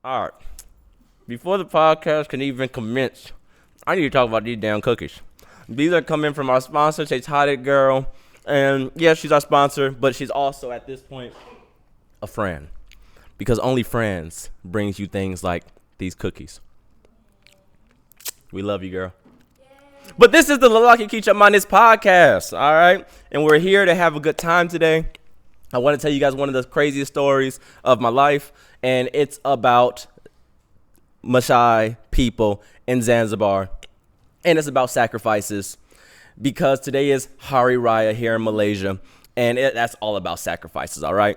All right. Before the podcast can even commence, I need to talk about these damn cookies. These are coming from our sponsor, Taste Hotted Girl. And yeah, she's our sponsor, but she's also at this point a friend. Because only friends brings you things like these cookies. We love you, girl. But this is the Lalaki Keecha Manis podcast, all right? And we're here to have a good time today. I want to tell you guys one of the craziest stories of my life, and it's about Maasai people in Zanzibar, and it's about sacrifices because today is Hari Raya here in Malaysia, and that's all about sacrifices, all right?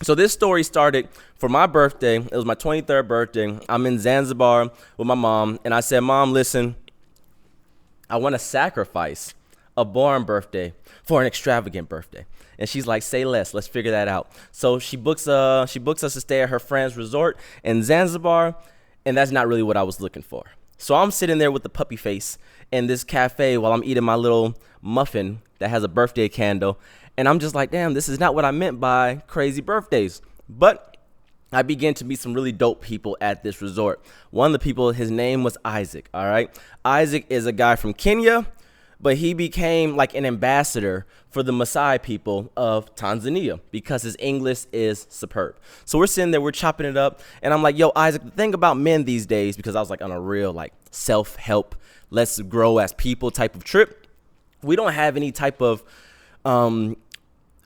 So this story started for my birthday. It was my 23rd birthday. I'm in Zanzibar with my mom, and I said, Mom, listen, I want to sacrifice a boring birthday for an extravagant birthday. And she's like, say less, let's figure that out. So she books us to stay at her friend's resort in Zanzibar, and that's not really what I was looking for. So I'm sitting there with the puppy face in this cafe while I'm eating my little muffin that has a birthday candle. And I'm just like, damn, this is not what I meant by crazy birthdays. But I began to meet some really dope people at this resort. One of the people, his name was Isaac, all right? Isaac is a guy from Kenya, but he became like an ambassador for the Maasai people of Tanzania because his English is superb. So we're sitting there, we're chopping it up, and I'm like, yo, Isaac, the thing about men these days, because I was like on a real like self-help, let's grow as people type of trip, we don't have any type of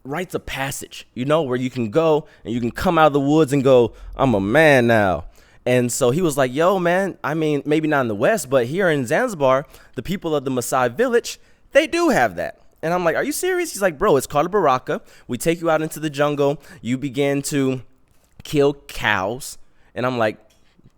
rites of passage, you know, where you can go and you can come out of the woods and go, I'm a man now. And so he was like, yo, man, I mean, maybe not in the West, but here in Zanzibar, the people of the Maasai village, they do have that. And I'm like, are you serious? He's like, bro, it's called a baraka. We take you out into the jungle. You begin to kill cows. And I'm like,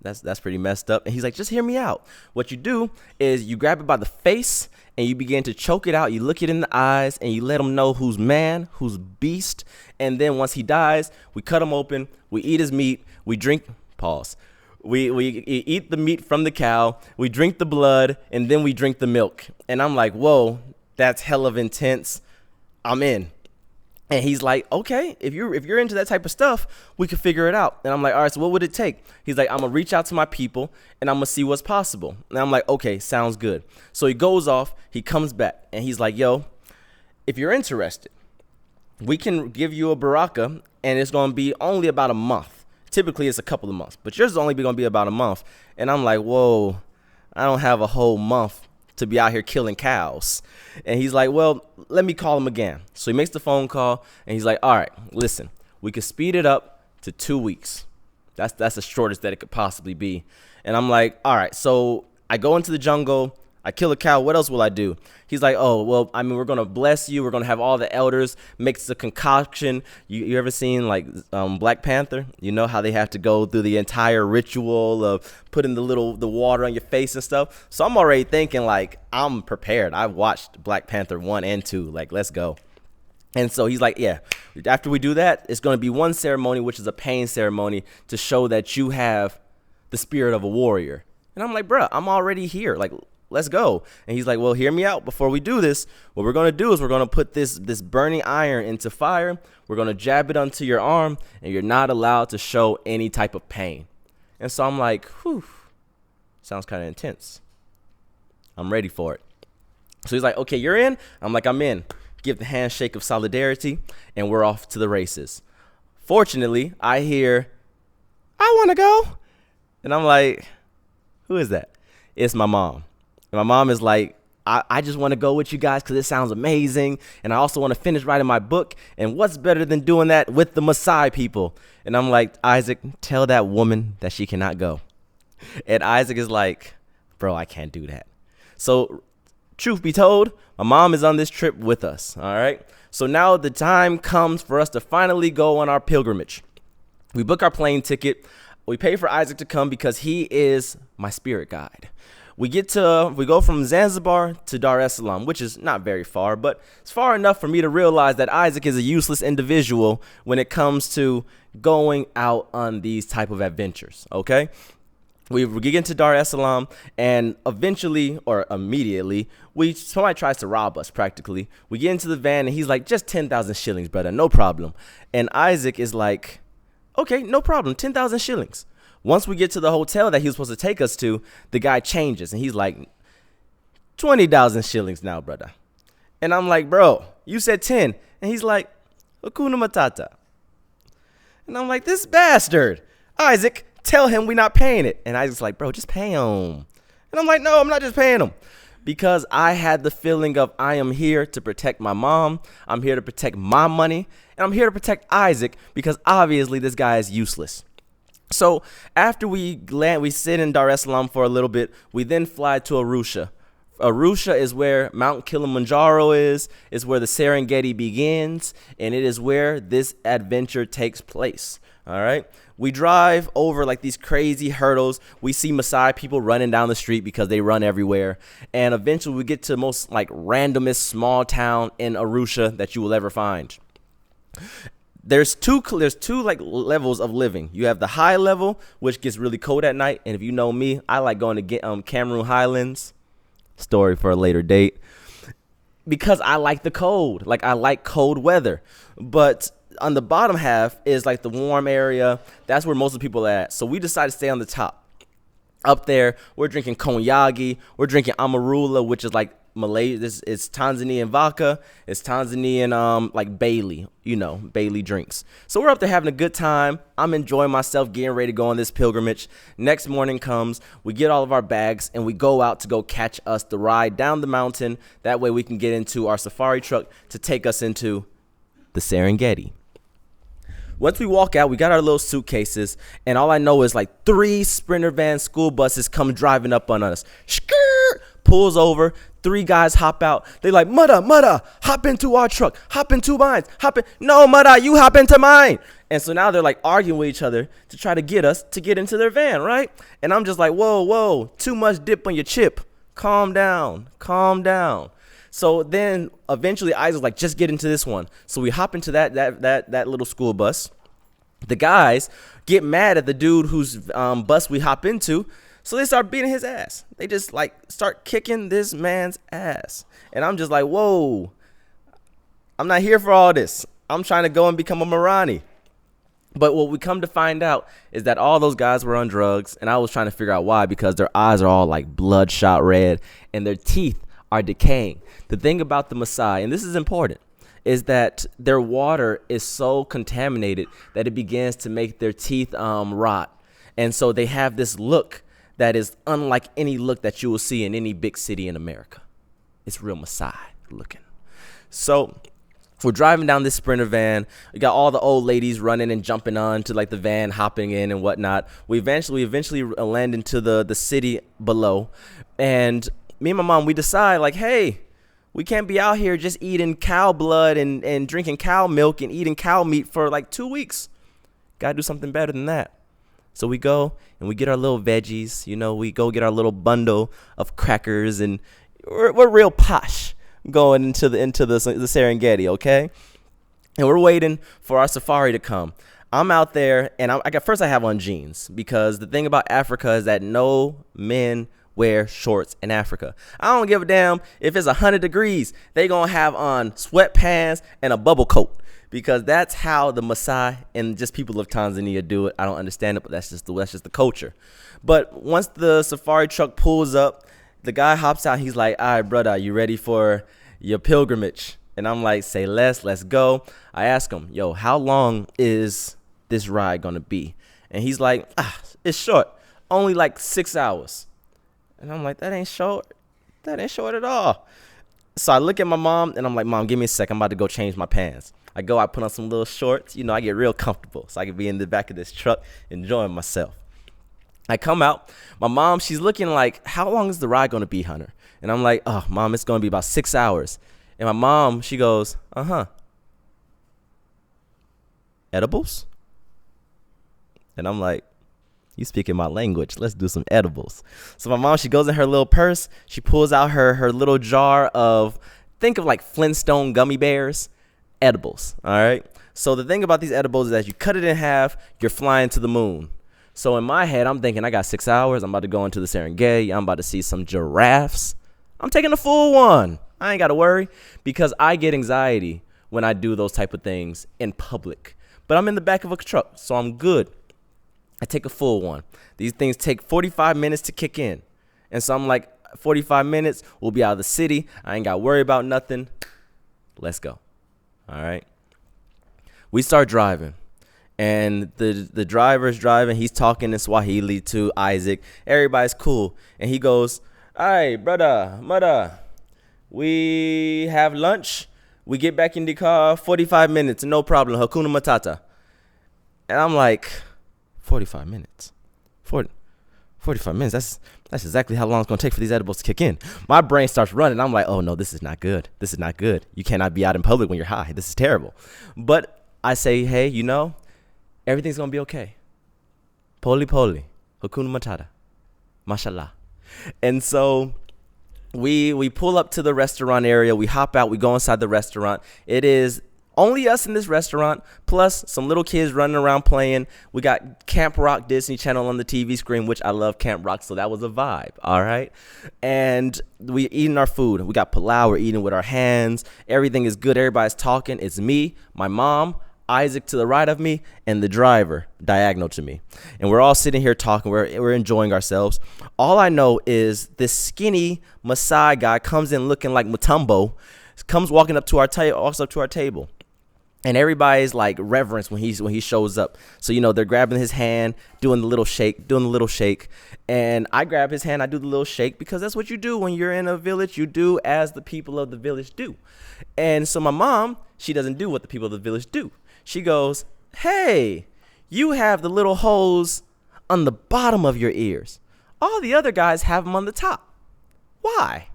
that's pretty messed up. And he's like, just hear me out. What you do is you grab it by the face and you begin to choke it out. You look it in the eyes and you let him know who's man, who's beast. And then once he dies, we cut him open. We eat his meat. We drink, pause. We eat the meat from the cow, we drink the blood, and then we drink the milk. And I'm like, whoa, that's hell of intense. I'm in. And he's like, okay, if you're into that type of stuff, we can figure it out. And I'm like, all right, so what would it take? He's like, I'm going to reach out to my people, and I'm going to see what's possible. And I'm like, okay, sounds good. So he goes off, he comes back, and he's like, yo, if you're interested, we can give you a baraka, and it's going to be only about a month. Typically, it's a couple of months, but yours is only going to be about a month. And I'm like, whoa, I don't have a whole month to be out here killing cows. And he's like, well, let me call him again. So he makes the phone call, and he's like, all right, listen, we could speed it up to 2 weeks. That's the shortest that it could possibly be. And I'm like, all right, so I go into the jungle. I kill a cow. What else will I do? He's like, oh, well, I mean, we're going to bless you. We're going to have all the elders mix the concoction. You ever seen like Black Panther? You know how they have to go through the entire ritual of putting the water on your face and stuff. So I'm already thinking like I'm prepared. I've watched Black Panther 1 and 2. Like, let's go. And so he's like, yeah, after we do that, it's going to be one ceremony, which is a pain ceremony to show that you have the spirit of a warrior. And I'm like, bruh, I'm already here. Like, let's go. And he's like, well, hear me out before we do this. What we're going to do is we're going to put this burning iron into fire. We're going to jab it onto your arm, and you're not allowed to show any type of pain. And so I'm like, whew, sounds kind of intense. I'm ready for it. So he's like, okay, you're in? I'm like, I'm in. Give the handshake of solidarity, and we're off to the races. Fortunately, I hear, I want to go. And I'm like, who is that? It's my mom. And my mom is like, I just want to go with you guys because it sounds amazing. And I also want to finish writing my book. And what's better than doing that with the Maasai people? And I'm like, Isaac, tell that woman that she cannot go. And Isaac is like, bro, I can't do that. So truth be told, my mom is on this trip with us. All right. So now the time comes for us to finally go on our pilgrimage. We book our plane ticket. We pay for Isaac to come because he is my spirit guide. We go from Zanzibar to Dar es Salaam, which is not very far, but it's far enough for me to realize that Isaac is a useless individual when it comes to going out on these type of adventures, okay? We get into Dar es Salaam, and eventually, or immediately, somebody tries to rob us practically. We get into the van, and he's like, just 10,000 shillings, brother, no problem. And Isaac is like, okay, no problem, 10,000 shillings. Once we get to the hotel that he was supposed to take us to, the guy changes and he's like, 20,000 shillings now, brother. And I'm like, bro, you said 10. And he's like, Hakuna Matata. And I'm like, this bastard. Isaac, tell him we're not paying it. And Isaac's like, bro, just pay him. And I'm like, no, I'm not just paying him. Because I had the feeling of I am here to protect my mom. I'm here to protect my money. And I'm here to protect Isaac because obviously this guy is useless. So after we land, we sit in Dar es Salaam for a little bit. We then fly to Arusha. Arusha is where Mount Kilimanjaro is where the Serengeti begins, and it is where this adventure takes place. All right. We drive over like these crazy hurdles. We see Maasai people running down the street because they run everywhere. And eventually we get to the most like randomest small town in Arusha that you will ever find. There's two like levels of living. You have the high level, which gets really cold at night. And if you know me, I like going to get Cameroon Highlands. Story for a later date. Because I like the cold. Like I like cold weather. But on the bottom half is like the warm area. That's where most of the people are at. So we decided to stay on the top. Up there, we're drinking konyagi. We're drinking amarula, which is like Malay. This is Tanzanian vodka. It's Tanzanian like Bailey, Bailey drinks. So we're up there having a good time. I'm enjoying myself, getting ready to go on this pilgrimage. Next morning comes, we get all of our bags and we go out to go catch us the ride down the mountain. That way we can get into our safari truck to take us into the Serengeti. Once we walk out, we got our little suitcases, and all I know is like 3 Sprinter van school buses come driving up on us. Skirt! Pulls over, 3 guys hop out. They like, Mudda, hop into our truck, hop into mine, hop in. No, Mudda, you hop into mine. And so now they're like arguing with each other to try to get us to get into their van, right? And I'm just like, whoa, too much dip on your chip. Calm down. So then eventually Isaac's like, just get into this one. So we hop into that little school bus. The guys get mad at the dude whose bus we hop into. So they start beating his ass. They just like start kicking this man's ass. And I'm just like, whoa, I'm not here for all this. I'm trying to go and become a Marani. But what we come to find out is that all those guys were on drugs. And I was trying to figure out why, because their eyes are all like bloodshot red and their teeth are decaying. The thing about the Maasai, and this is important, is that their water is so contaminated that it begins to make their teeth rot. And so they have this look that is unlike any look that you will see in any big city in America. It's real Maasai looking. So we're driving down this Sprinter van. We got all the old ladies running and jumping on to like the van, hopping in and whatnot. We eventually land into the city below. And me and my mom, we decide like, hey, we can't be out here just eating cow blood and drinking cow milk and eating cow meat for like 2 weeks. Got to do something better than that. So we go and we get our little veggies. We go get our little bundle of crackers, and we're real posh going into the Serengeti, okay? And we're waiting for our safari to come. I'm out there, and I have on jeans, because the thing about Africa is that no men wear shorts in Africa. I don't give a damn if it's 100 degrees. They gonna have on sweatpants and a bubble coat, because that's how the Maasai and just people of Tanzania do it. I don't understand it, but that's just the culture. But once the safari truck pulls up, the guy hops out. He's like, all right, brother, you ready for your pilgrimage? And I'm like, say less, let's go. I ask him, yo, how long is this ride gonna be? And he's like, it's short, only like 6 hours. And I'm like, that ain't short at all. So I look at my mom and I'm like, Mom, give me a sec. I'm about to go change my pants. I put on some little shorts. I get real comfortable so I can be in the back of this truck enjoying myself. I come out. My mom, she's looking like, how long is the ride going to be, Hunter? And I'm like, oh, Mom, it's going to be about 6 hours. And my mom, she goes, edibles? And I'm like, you speaking my language. Let's do some edibles. So my mom, she goes in her little purse. She pulls out her little jar of, think of like Flintstone gummy bears, edibles. All right. So the thing about these edibles is that you cut it in half, you're flying to the moon. So in my head, I'm thinking I got 6 hours. I'm about to go into the Serengeti. I'm about to see some giraffes. I'm taking the full one. I ain't got to worry, because I get anxiety when I do those type of things in public. But I'm in the back of a truck, so I'm good. I take a full one. These things take 45 minutes to kick in. And so I'm like, 45 minutes, we'll be out of the city. I ain't got to worry about nothing. Let's go. All right. We start driving. And the driver's driving. He's talking in Swahili to Isaac. Everybody's cool. And he goes, all right, brother, mother, we have lunch. We get back in the car, 45 minutes, no problem. Hakuna Matata. And I'm like, 45 minutes? 45 minutes? That's exactly how long it's going to take for these edibles to kick in. My brain starts running. I'm like, oh, no, this is not good. This is not good. You cannot be out in public when you're high. This is terrible. But I say, hey, everything's going to be okay. Poli poli. Hakuna Matata. Mashallah. And so we pull up to the restaurant area. We hop out. We go inside the restaurant. It is only us in this restaurant, plus some little kids running around playing. We got Camp Rock Disney Channel on the TV screen, which I love Camp Rock, so that was a vibe, all right? And we eating our food. We got palau. We're eating with our hands. Everything is good. Everybody's talking. It's me, my mom, Isaac to the right of me, and the driver diagonal to me. And we're all sitting here talking. We're enjoying ourselves. All I know is this skinny Maasai guy comes in looking like Mutombo, comes walking up to our table. And everybody's like reverence when he shows up. So, they're grabbing his hand, doing the little shake. And I grab his hand, I do the little shake, because that's what you do when you're in a village. You do as the people of the village do. And so my mom, she doesn't do what the people of the village do. She goes, hey, you have the little holes on the bottom of your ears. All the other guys have them on the top. Why?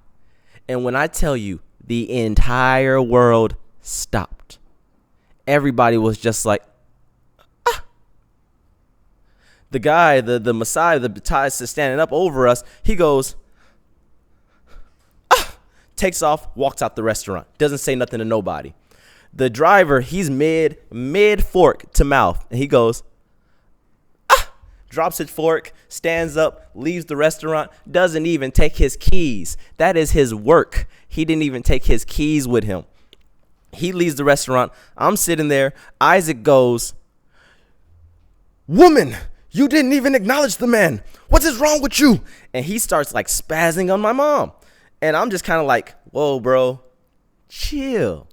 And when I tell you, the entire world stopped. Everybody was just like, ah. The guy, the Maasai, the Thais is standing up over us. He goes, ah, takes off, walks out the restaurant. Doesn't say nothing to nobody. The driver, he's mid fork to mouth. And he goes, ah, drops his fork, stands up, leaves the restaurant, doesn't even take his keys. That is his work. He didn't even take his keys with him. He leaves the restaurant. I'm sitting there. Isaac goes, woman, you didn't even acknowledge the man. What is wrong with you? And he starts like spazzing on my mom. And I'm just kind of like, whoa, bro, chill.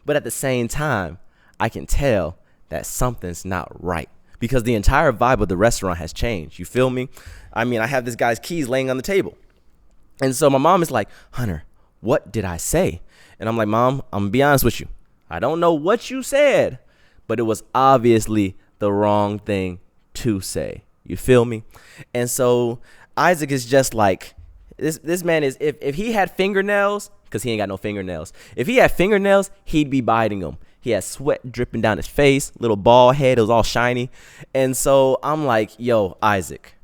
But at the same time, I can tell that something's not right, because the entire vibe of the restaurant has changed. You feel me? I mean, I have this guy's keys laying on the table. And so my mom is like, Hunter, what did I say? And I'm like, Mom, I'm going to be honest with you. I don't know what you said, but it was obviously the wrong thing to say. You feel me? And so Isaac is just like, this man is, if he had fingernails, because he ain't got no fingernails. If he had fingernails, he'd be biting them. He had sweat dripping down his face, little bald head. It was all shiny. And so I'm like, yo, Isaac,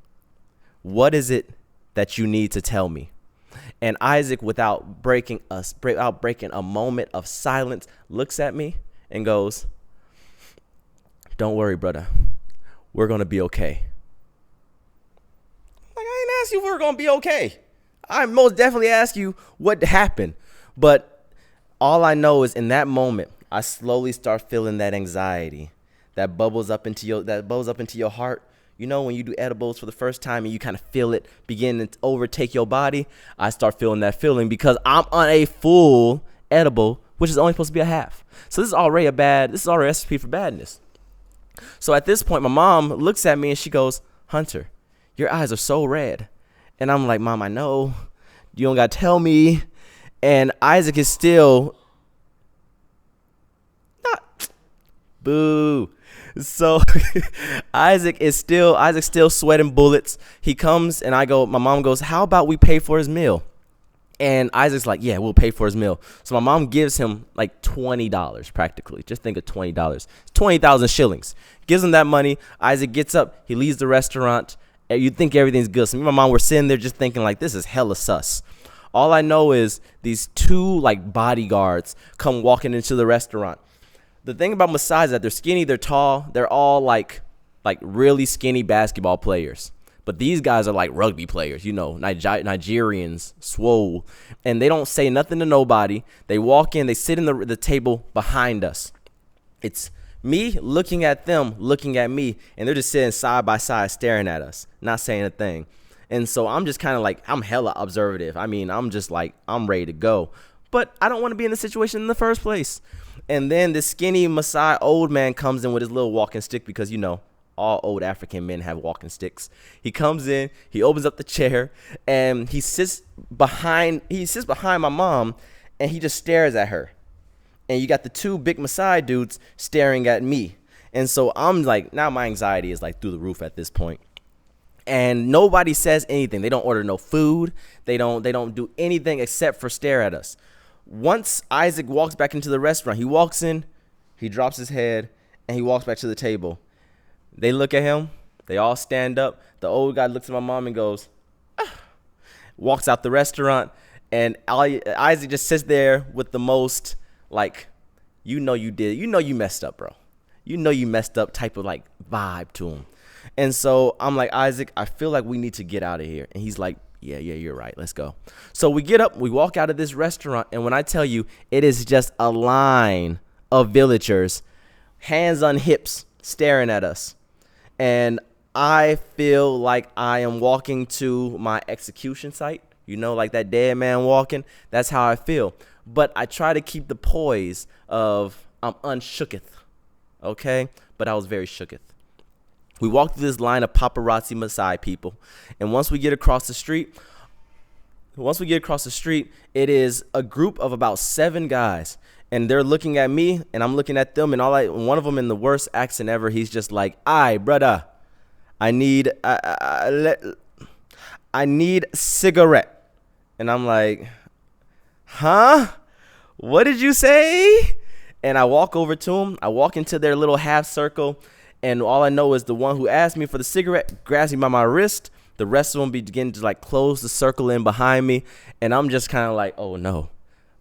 what is it that you need to tell me? And Isaac, without breaking a moment of silence, looks at me and goes, don't worry, brother. We're going to be okay. Like, I ain't asked you if we're going to be okay. I most definitely asked you what happened. But all I know is in that moment, I slowly start feeling that anxiety that bubbles up into your heart. You know, when you do edibles for the first time and you kind of feel it begin to overtake your body, I start feeling that feeling because I'm on a full edible, which is only supposed to be a half. So this is already a recipe for badness. So at this point, my mom looks at me and she goes, Hunter, your eyes are so red. And I'm like, Mom, I know. You don't got to tell me. And Isaac is still not. Boo. So Isaac's still sweating bullets. He comes and my mom goes, how about we pay for his meal? And Isaac's like, yeah, we'll pay for his meal. So my mom gives him like $20 practically. Just think of $20. It's 20,000 shillings. Gives him that money. Isaac gets up. He leaves the restaurant. And you think everything's good. So me and my mom were sitting there just thinking like, this is hella sus. All I know is these two like bodyguards come walking into the restaurant. The thing about Maasai is that they're skinny, they're tall, they're all like really skinny basketball players. But these guys are like rugby players, Nigerians, swole. And they don't say nothing to nobody. They walk in, they sit in the table behind us. It's Me looking at them, looking at me, and they're just sitting side by side staring at us, not saying a thing. And so I'm just kind of like, I'm hella observative. I mean, I'm just like, I'm ready to go. But I don't want to be in the situation in the first place. And then this skinny Maasai old man comes in with his little walking stick because, you know, all old African men have walking sticks. He comes in, he opens up the chair, and he sits behind my mom, and he just stares at her. And you got the two big Maasai dudes staring at me. And so I'm like, now my anxiety is like through the roof at this point. And nobody says anything. They don't order no food. They don't do anything except for stare at us. Once Isaac walks back into the restaurant, he walks in, he drops his head, and he walks back to the table. They look at him. They all stand up. The old guy looks at my mom and goes, ah, walks out the restaurant. And Isaac just sits there with the most, like, you know you messed up, bro. You know you messed up type of, like, vibe to him. And so I'm like, Isaac, I feel like we need to get out of here. And he's like, yeah, you're right. Let's go. So we get up, we walk out of this restaurant. And when I tell you, it is just a line of villagers, hands on hips, staring at us. And I feel like I am walking to my execution site, you know, like that dead man walking. That's how I feel. But I try to keep the poise of I'm unshooketh, okay? But I was very shooketh. We walk through this line of paparazzi Maasai people. And once we get across the street, it is a group of about 7 guys. And they're looking at me, and I'm looking at them, and one of them in the worst accent ever, he's just like, "Aye, brother, I need cigarette." And I'm like, "Huh? What did you say?" And I walk over to him. I walk into their little half circle, and all I know is the one who asked me for the cigarette grabs me by my wrist. The rest of them begin to like close the circle in behind me, and I'm just kind of like, "Oh no.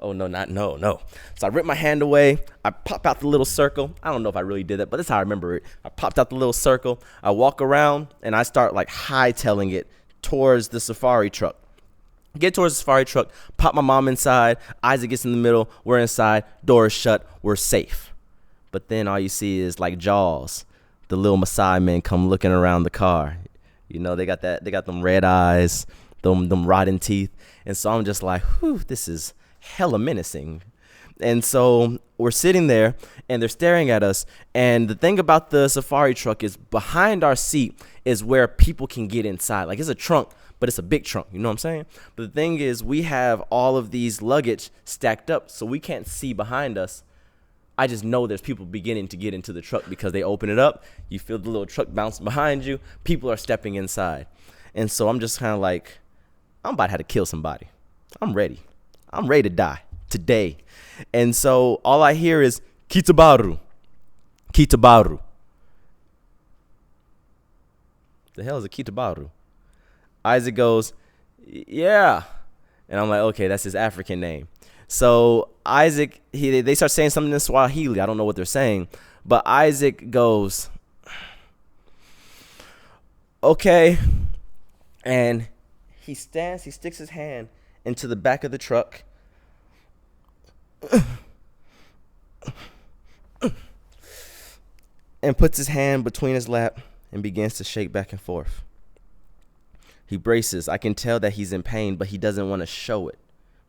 Oh, no, no." So I rip my hand away. I pop out the little circle. I don't know if I really did that, but that's how I remember it. I popped out the little circle. I walk around, and I start like hightailing it towards the safari truck. Get towards the safari truck, pop my mom inside. Isaac gets in the middle. We're inside. Door is shut. We're safe. But then all you see is like Jaws. The little Maasai men come looking around the car. You know, they got them red eyes, them rotten teeth. And so I'm just like, whew, this is hella menacing. And so we're sitting there and they're staring at us. And the thing about the safari truck is behind our seat is where people can get inside. Like it's a trunk, but it's a big trunk. You know what I'm saying? But the thing is we have all of these luggage stacked up so we can't see behind us. I just know there's people beginning to get into the truck because they open it up. You feel the little truck bouncing behind you. People are stepping inside. And so I'm just kind of like, I'm about to have to kill somebody. I'm ready to die today. And so all I hear is Kitabaru. The hell is a Kitabaru? Isaac goes, yeah. And I'm like, okay, that's his African name. So Isaac, they start saying something in Swahili. I don't know what they're saying. But Isaac goes, okay. And he sticks his hand into the back of the truck and puts his hand between his lap and begins to shake back and forth. He braces. I can tell that he's in pain, but he doesn't want to show it.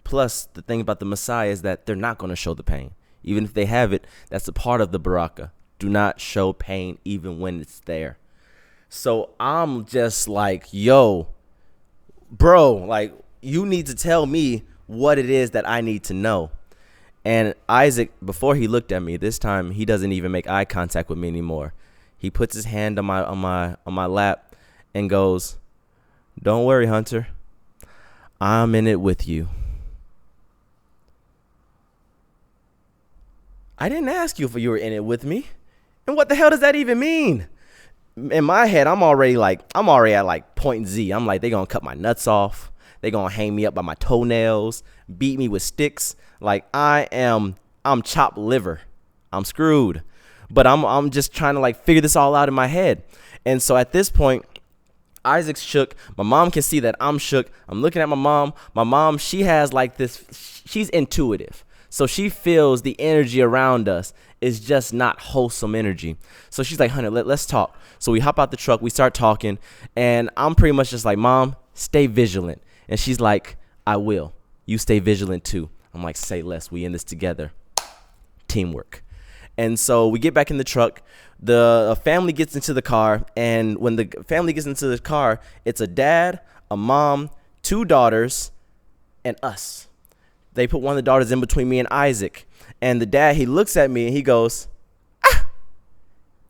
Plus, the thing about the Maasai is that they're not going to show the pain. Even if they have it, that's a part of the Baraka. Do not show pain even when it's there. So I'm just like, yo, bro, like, you need to tell me what it is that I need to know. And Isaac, before he looked at me, this time he doesn't even make eye contact with me anymore. He puts his hand on my lap and goes, "Don't worry, Hunter. I'm in it with you." I didn't ask you if you were in it with me. And what the hell does that even mean? In my head, I'm already at like point Z. I'm like, they gonna cut my nuts off. They gonna hang me up by my toenails, beat me with sticks. Like I'm chopped liver. I'm screwed. But I'm just trying to like figure this all out in my head. And so at this point, Isaac's shook. My mom can see that I'm shook. I'm looking at my mom. My mom, she has like this, she's intuitive. So she feels the energy around us is just not wholesome energy. So she's like, honey, let's talk. So we hop out the truck, we start talking, and I'm pretty much just like, Mom, stay vigilant. And she's like, I will. You stay vigilant too. I'm like, say less. We in this together. Teamwork. And so we get back in the truck. The family gets into the car, and when the family gets into the car, it's a dad, a mom, 2 daughters, and us. They put one of the daughters in between me and Isaac. And the dad, he looks at me and he goes, ah,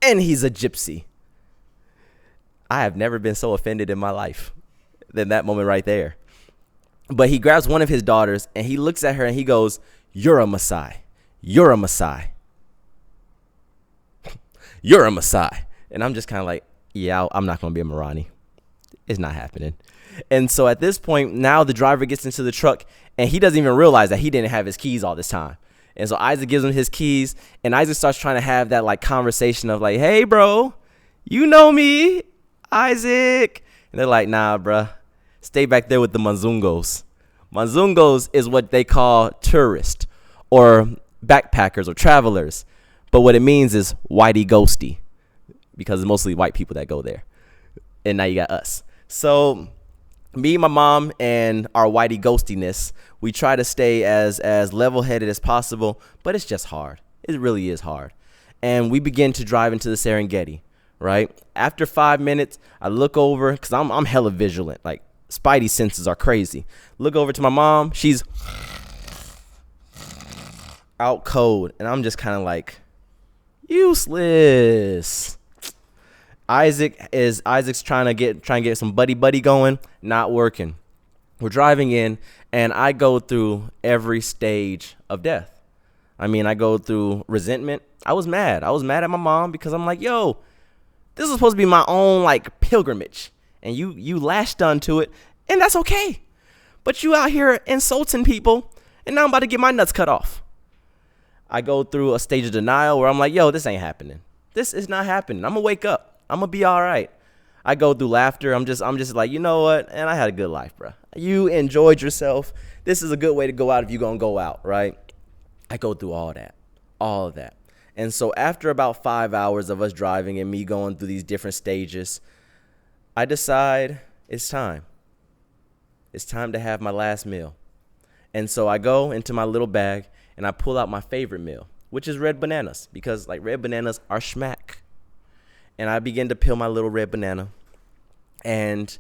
and he's a gypsy. I have never been so offended in my life than that moment right there. But he grabs one of his daughters and he looks at her and he goes, you're a Maasai. You're a Maasai. You're a Maasai. And I'm just kind of like, yeah, I'm not going to be a Marani. It's not happening. And so at this point, now the driver gets into the truck and he doesn't even realize that he didn't have his keys all this time. And so Isaac gives him his keys and Isaac starts trying to have that like conversation of like, hey, bro, you know me, Isaac. And they're like, nah, bruh, stay back there with the Manzungos. Manzungos is what they call tourists or backpackers or travelers. But what it means is whitey ghosty because it's mostly white people that go there. And now you got us. So me, my mom, and our whitey ghostiness, we try to stay as level-headed as possible, but it's just hard. It really is hard. And we begin to drive into the Serengeti, right? After 5 minutes, I look over, because I'm hella vigilant. Like, spidey senses are crazy. Look over to my mom. She's out cold, and I'm just kind of like, useless. Isaac's trying to get some buddy going, not working. We're driving in, and I go through every stage of death. I mean, I go through resentment. I was mad at my mom because I'm like, yo, this is supposed to be my own like pilgrimage, and you lashed onto it, and that's okay. But you out here insulting people, and now I'm about to get my nuts cut off. I go through a stage of denial where I'm like, yo, this ain't happening. This is not happening. I'm gonna wake up. I'm gonna be all right. I go through laughter. I'm just like, you know what? And I had a good life, bro. You enjoyed yourself. This is a good way to go out if you're gonna go out, right? I go through all of that. And so after about 5 hours of us driving and me going through these different stages, I decide it's time. It's time to have my last meal. And so I go into my little bag and I pull out my favorite meal, which is red bananas, because like red bananas are schmack. And I begin to peel my little red banana. And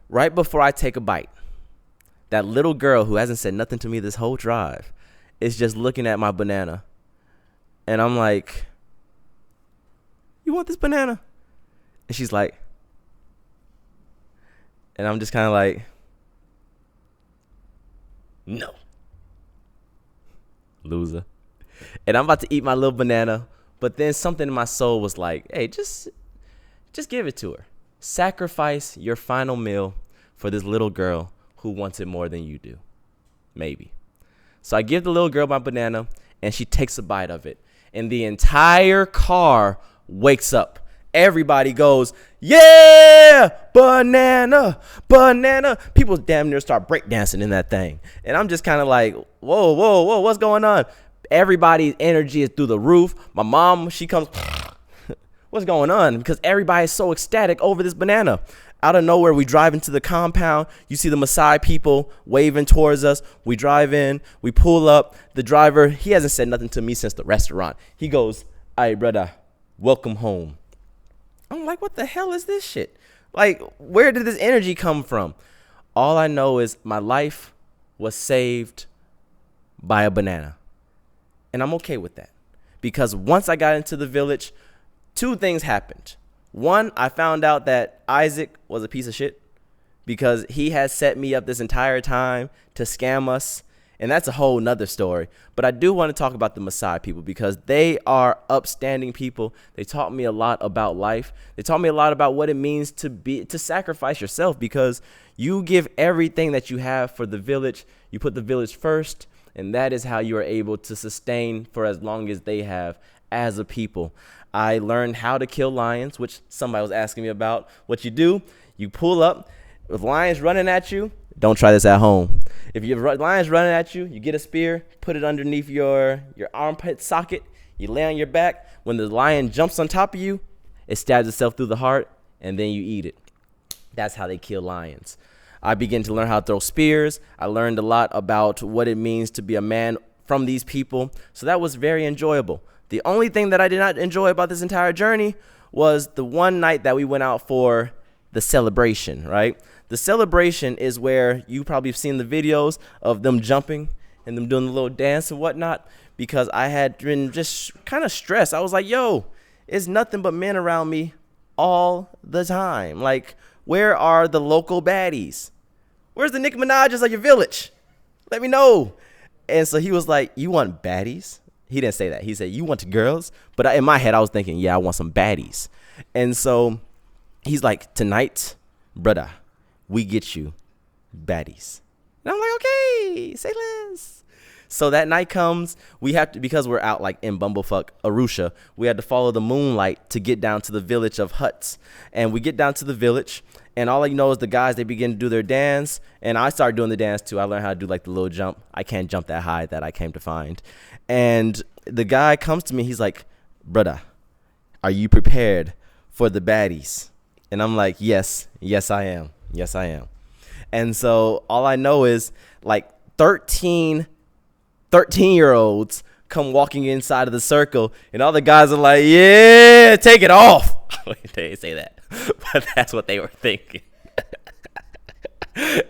right before I take a bite, that little girl who hasn't said nothing to me this whole drive is just looking at my banana. And I'm like, you want this banana? And she's like, and I'm just kind of like, no. Loser. And I'm about to eat my little banana. But then something in my soul was like, hey, just give it to her. Sacrifice your final meal for this little girl who wants it more than you do. Maybe. So I give the little girl my banana, and she takes a bite of it. And the entire car wakes up. Everybody goes, yeah, banana, banana. People damn near start breakdancing in that thing. And I'm just kind of like, whoa, what's going on? Everybody's energy is through the roof. My mom, she comes, what's going on? Because everybody's so ecstatic over this banana. Out of nowhere, we drive into the compound. You see the Maasai people waving towards us. We drive in. We pull up. The driver, he hasn't said nothing to me since the restaurant. He goes, "Aye, brother, welcome home." I'm like, what the hell is this shit? Like, where did this energy come from? All I know is my life was saved by a banana. And I'm okay with that. Because once I got into the village, 2 things happened. One, I found out that Isaac was a piece of shit because he had set me up this entire time to scam us. And that's a whole nother story. But I do want to talk about the Maasai people because they are upstanding people. They taught me a lot about life. They taught me a lot about what it means to sacrifice yourself, because you give everything that you have for the village. You put the village first, and that is how you are able to sustain for as long as they have as a people. I learned how to kill lions, which somebody was asking me about. What you do, you pull up with lions running at you. Don't try this at home. If your lion's running at you, you get a spear, put it underneath your armpit socket, you lay on your back. When the lion jumps on top of you, it stabs itself through the heart, and then you eat it. That's how they kill lions. I began to learn how to throw spears. I learned a lot about what it means to be a man from these people. So that was very enjoyable. The only thing that I did not enjoy about this entire journey was the one night that we went out for the celebration, right? The celebration is where you probably have seen the videos of them jumping and them doing the little dance and whatnot, because I had been just kind of stressed. I was like, yo, it's nothing but men around me all the time. Like, where are the local baddies? Where's the Nicki Minaj's of your village? Let me know. And so he was like, you want baddies? He didn't say that. He said, you want girls? But in my head, I was thinking, yeah, I want some baddies. And so he's like, tonight, brother, we get you baddies. And I'm like, okay, say less. So that night comes, we have to, because we're out like in bumblefuck Arusha, we had to follow the moonlight to get down to the village of huts. And we get down to the village, and all I know is the guys, they begin to do their dance, and I started doing the dance too. I learned how to do like the little jump. I can't jump that high, that I came to find. And the guy comes to me, he's like, brother, are you prepared for the baddies? And I'm like, yes, I am. Yes, I am. And so all I know is like 13-year-olds come walking inside of the circle, and all the guys are like, yeah, take it off. They didn't say that, but that's what they were thinking.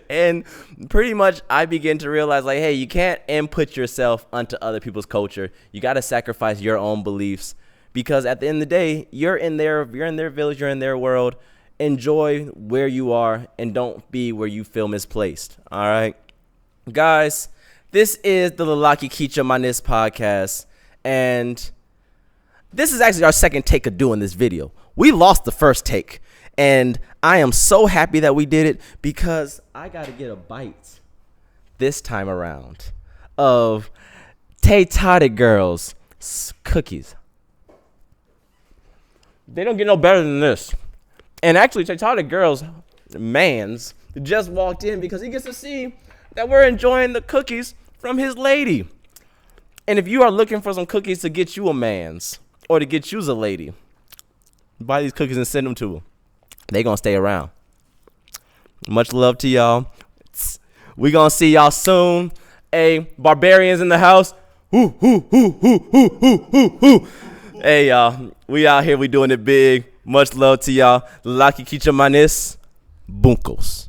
And pretty much I begin to realize, like, hey, you can't input yourself onto other people's culture. You got to sacrifice your own beliefs, because at the end of the day, you're in their village, you're in their world. Enjoy where you are and don't be where you feel misplaced. All right, guys, this is the Lalaki Kicha Manis podcast, and this is actually our second take of doing this video. We lost the first take, and I am so happy that we did it, because I got to get a bite this time around of Tay Toddy Girls cookies. They don't get no better than this. And actually, Tay Toddy Girls mans just walked in because he gets to see that we're enjoying the cookies from his lady. And if you are looking for some cookies to get you a mans or to get you a lady, buy these cookies and send them to them. They gonna stay around. Much love to y'all. We gonna see y'all soon. Hey, barbarians in the house. Hey, y'all. We out here. We doing it big. Much love to y'all. Lalaki Kicha Manis. Bunkos.